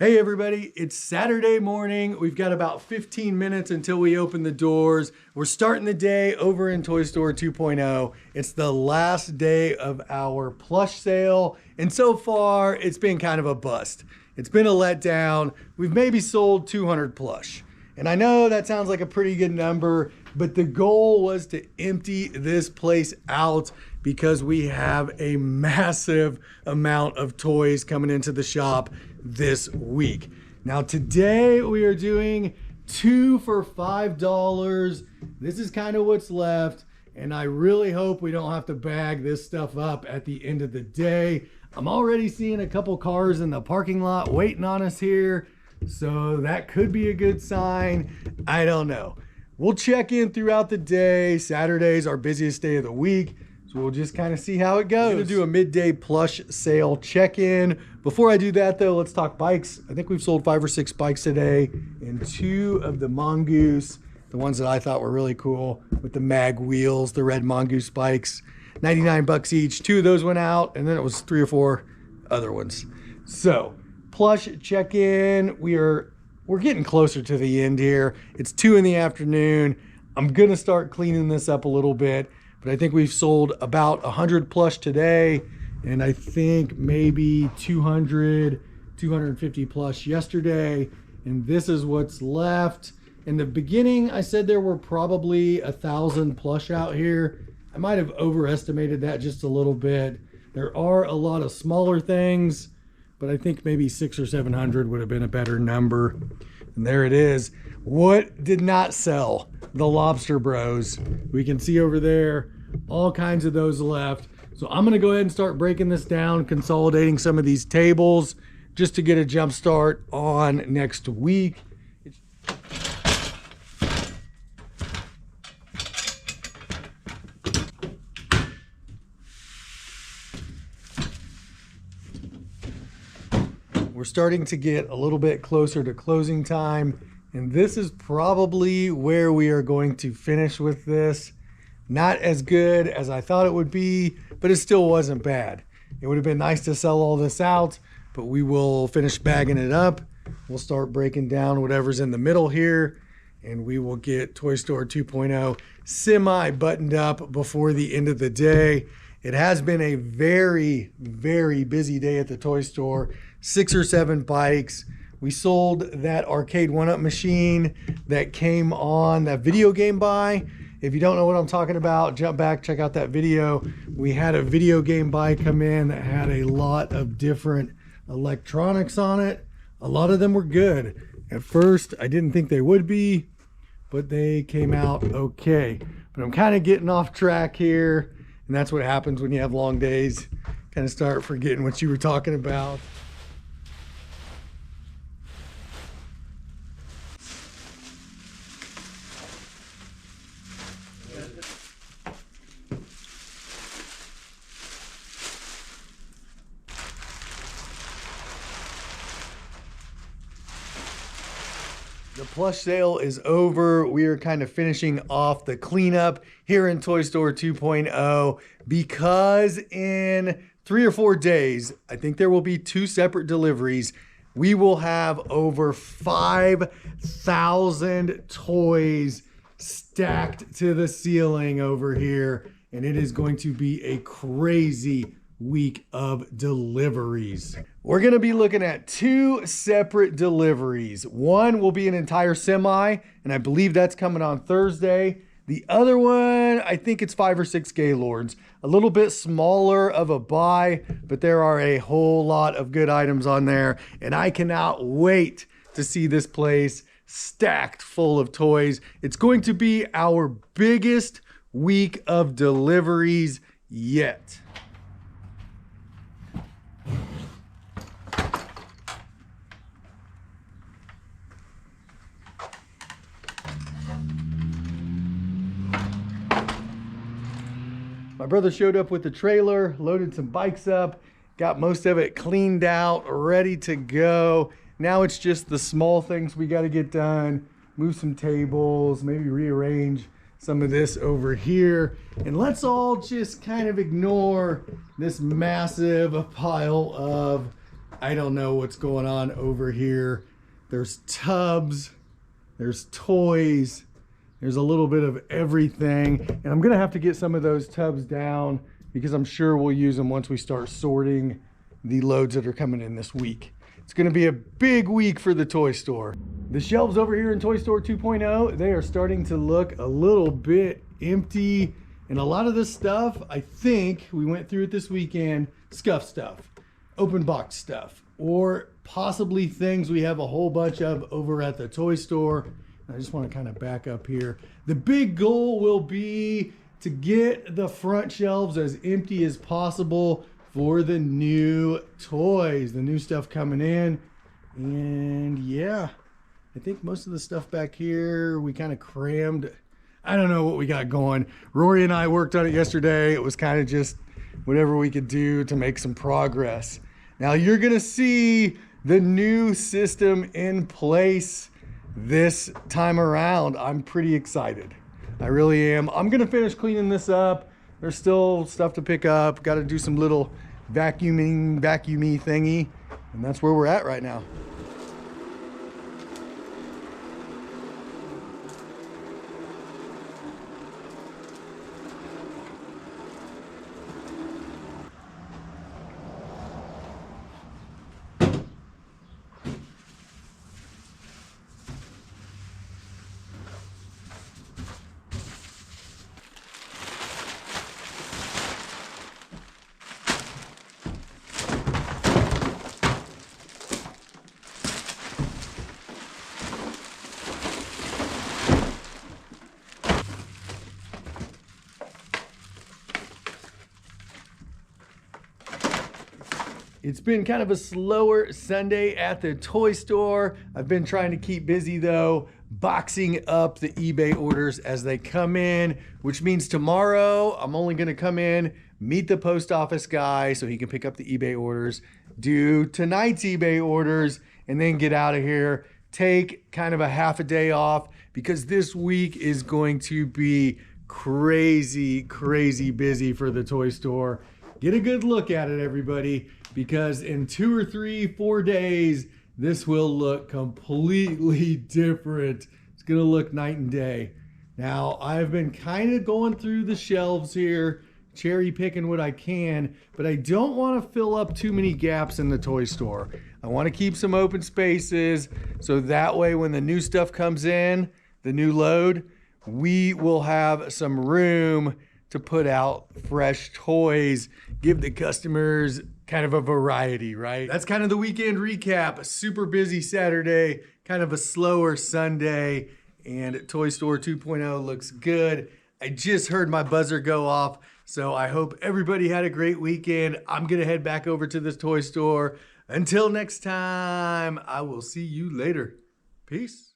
Hey everybody, it's Saturday morning. We've got about 15 minutes until we open the doors. We're starting the day over in Toy Store 2.0. It's the last day of our plush sale, and so far it's been kind of a bust. It's been a letdown. We've maybe sold 200 plush. And I know that sounds like a pretty good number, but the goal was to empty this place out because we have a massive amount of toys coming into the shop this week. Now today we are doing 2 for $5. This is kind of what's left, and I really hope we don't have to bag this stuff up at the end of the day. I'm already seeing a couple cars in the parking lot waiting on us here, so that could be a good sign. I don't know. We'll check in throughout the day. Saturday's our busiest day of the week, so we'll just kind of see how it goes. I'm gonna do a midday plush sale check-in. Before I do that though, let's talk bikes. I think we've sold 5 or 6 bikes today, and 2 of the Mongoose, the ones that I thought were really cool with the mag wheels, the red Mongoose bikes, 99 bucks each. 2 of those went out, and then it was 3 or 4 other ones. So plush check-in, we're getting closer to the end here. It's 2 in the afternoon. I'm gonna start cleaning this up a little bit, but I think we've sold about 100 plush today, and I think maybe 200, 250 plush yesterday, and this is what's left. In the beginning, I said there were probably 1,000 plush out here. I might have overestimated that just a little bit. There are a lot of smaller things, but I think maybe 600 or 700 would have been a better number. And there it is. What did not sell? The Lobster Bros. We can see over there, all kinds of those left. So I'm gonna go ahead and start breaking this down, consolidating some of these tables just to get a jump start on next week. We're starting to get a little bit closer to closing time, and this is probably where we are going to finish with this. Not as good as I thought it would be, but it still wasn't bad. It would have been nice to sell all this out, but we will finish bagging it up. We'll start breaking down whatever's in the middle here, and we will get Toy Store 2.0 semi buttoned up before the end of the day. It has been a very, very busy day at the toy store. 6 or 7 bikes. We sold that arcade one-up machine that came on that video game buy. If you don't know what I'm talking about, jump back, check out that video. We had a video game buy come in that had a lot of different electronics on it. A lot of them were good. At first, I didn't think they would be, but they came out okay. But I'm kind of getting off track here, and that's what happens when you have long days. Kind of start forgetting what you were talking about. The plush sale is over. We are kind of finishing off the cleanup here in Toy Store 2.0 because in 3 or 4 days, I think there will be 2 separate deliveries. We will have over 5,000 toys stacked to the ceiling over here, and it is going to be a crazy week of deliveries. We're going to be looking at 2 separate deliveries. One will be an entire semi, and I believe that's coming on Thursday. The other one, I think it's 5 or 6 Gaylords. A little bit smaller of a buy, but there are a whole lot of good items on there, and I cannot wait to see this place stacked full of toys. It's going to be our biggest week of deliveries yet. My brother showed up with the trailer, loaded some bikes up, got most of it cleaned out, ready to go. Now it's just the small things we got to get done. Move some tables, maybe rearrange some of this over here. And let's all just kind of ignore this massive pile of I don't know what's going on over here. There's tubs, there's toys, there's a little bit of everything. And I'm gonna have to get some of those tubs down because I'm sure we'll use them once we start sorting the loads that are coming in this week. It's gonna be a big week for the toy store. The shelves over here in Toy Store 2.0, they are starting to look a little bit empty. And a lot of this stuff, I think we went through it this weekend, scuff stuff, open box stuff, or possibly things we have a whole bunch of over at the toy store. I just want to kind of back up here. The big goal will be to get the front shelves as empty as possible for the new toys, the new stuff coming in. And yeah, I think most of the stuff back here, we kind of crammed. I don't know what we got going. Rory and I worked on it yesterday. It was kind of just whatever we could do to make some progress. Now you're gonna see the new system in place this time around. I'm pretty excited. I really am. I'm gonna finish cleaning this up. There's still stuff to pick up. Got to do some little vacuumy thingy. And that's where we're at right now. It's been kind of a slower Sunday at the toy store. I've been trying to keep busy though, boxing up the eBay orders as they come in, which means tomorrow I'm only gonna come in, meet the post office guy so he can pick up the eBay orders, do tonight's eBay orders, and then get out of here. Take kind of a half a day off because this week is going to be crazy busy for the toy store. Get a good look at it, everybody, because in 2 or 3, 4 days, this will look completely different. It's gonna look night and day. Now, I've been kind of going through the shelves here, cherry picking what I can, but I don't want to fill up too many gaps in the toy store. I want to keep some open spaces so that way when the new stuff comes in, the new load, we will have some room to put out fresh toys, give the customers kind of a variety, right? That's kind of the weekend recap. A super busy Saturday, kind of a slower Sunday, and Toy Store 2.0 looks good. I just heard my buzzer go off, so I hope everybody had a great weekend. I'm gonna head back over to this toy store. Until next time, I will see you later. Peace.